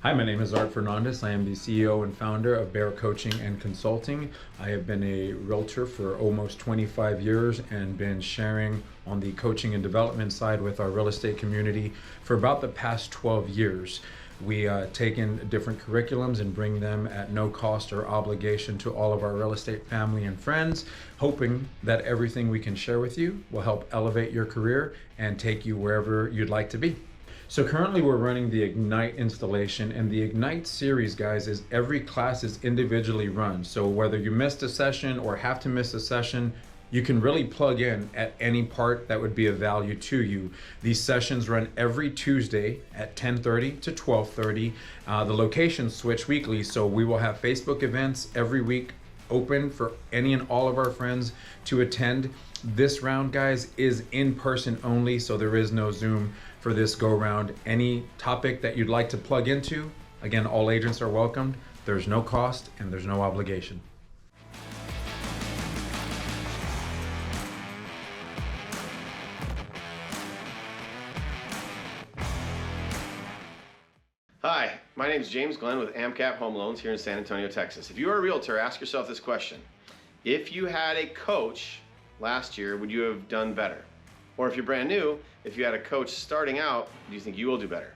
Hi, my name is Art Fernandez. I am the CEO and founder of B.E.A.R Coaching and Consulting. I have been a realtor for almost 25 years and been sharing on the coaching and development side with our real estate community for about the past 12 years. We take in different curriculums and bring them at no cost or obligation to all of our real estate family and friends, hoping that everything we can share with you will help elevate your career and take you wherever you'd like to be. So currently we're running the Ignite installation, and the Ignite series, guys, is every class is individually run. So whether you missed a session or have to miss a session, you can really plug in at any part that would be of value to you. These sessions run every Tuesday at 10:30 to 12:30. The locations switch weekly, so we will have Facebook events every week open for any and all of our friends to attend. This round, guys, is in person only, so there is no Zoom for this go round. Any topic that you'd like to plug into, again, all agents are welcomed. There's no cost and there's no obligation. Hi, my name is James Glenn with AmCap Home Loans here in San Antonio, Texas. If you are a realtor, ask yourself this question. If you had a coach last year, would you have done better? Or if you're brand new, if you had a coach starting out, do you think you will do better?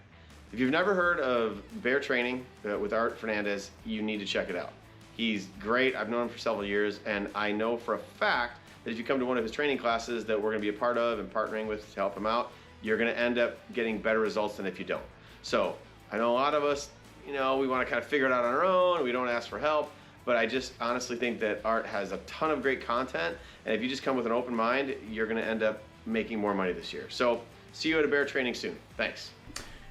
If you've never heard of B.E.A.R training with Art Fernandez, you need to check it out. He's great. I've known him for several years, and I know for a fact that if you come to one of his training classes that we're going to be a part of and partnering with to help him out, you're going to end up getting better results than if you don't. So I know a lot of us, we want to kind of figure it out on our own. We don't ask for help. But I just honestly think that Art has a ton of great content, and if you just come with an open mind, you're going to end up making more money this year. So see you at a B.E.A.R training soon. Thanks.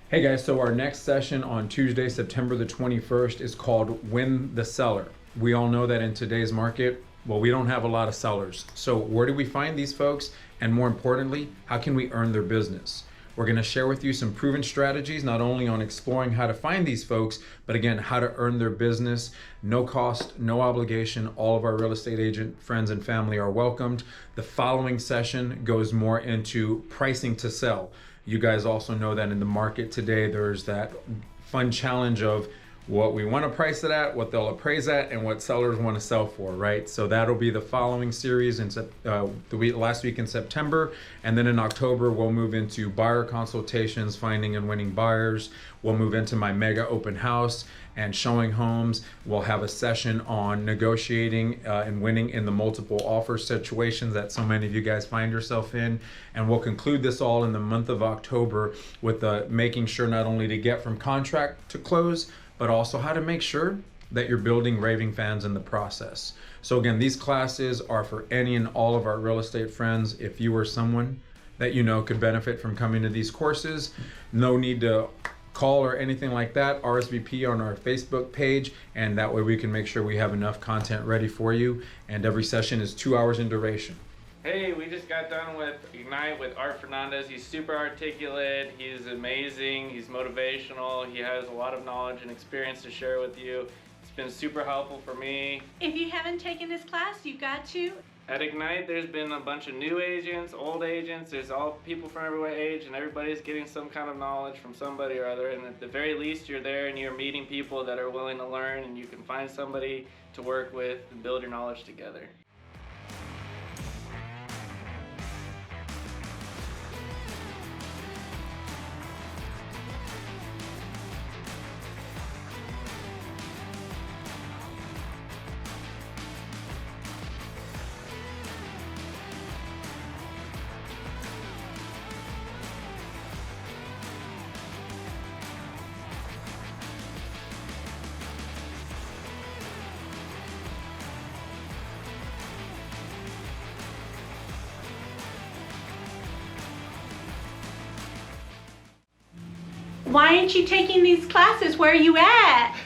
Hey guys, so our next session on Tuesday, September the 21st is called Win the Seller. We all know that in today's market, well, we don't have a lot of sellers. So where do we find these folks? And more importantly, how can we earn their business? We're going to share with you some proven strategies, not only on exploring how to find these folks, but again, how to earn their business. No cost, no obligation. All of our real estate agent friends and family are welcomed. The following session goes more into pricing to sell. You guys also know that in the market today, there's that fun challenge of what we want to price it at, what they'll appraise at, and what sellers want to sell for, right? So that'll be the following series in last week in September, and then in October we'll move into buyer consultations, finding and winning buyers. We'll move into my mega open house and showing homes. We'll have a session on negotiating and winning in the multiple offer situations that so many of you guys find yourself in, and we'll conclude this all in the month of October with making sure not only to get from contract to close, but also how to make sure that you're building raving fans in the process. So again, these classes are for any and all of our real estate friends. If you are someone that you know could benefit from coming to these courses, no need to call or anything like that. RSVP on our Facebook page, and that way we can make sure we have enough content ready for you. And every session is 2 hours in duration. Hey, we just got done with Ignite with Art Fernandez. He's super articulate, he's amazing, he's motivational, he has a lot of knowledge and experience to share with you. It's been super helpful for me. If you haven't taken this class, you've got to. At Ignite, there's been a bunch of new agents, old agents, there's all people from every age, and everybody's getting some kind of knowledge from somebody or other, and at the very least you're there and you're meeting people that are willing to learn, and you can find somebody to work with and build your knowledge together. Why aren't you taking these classes? Where are you at?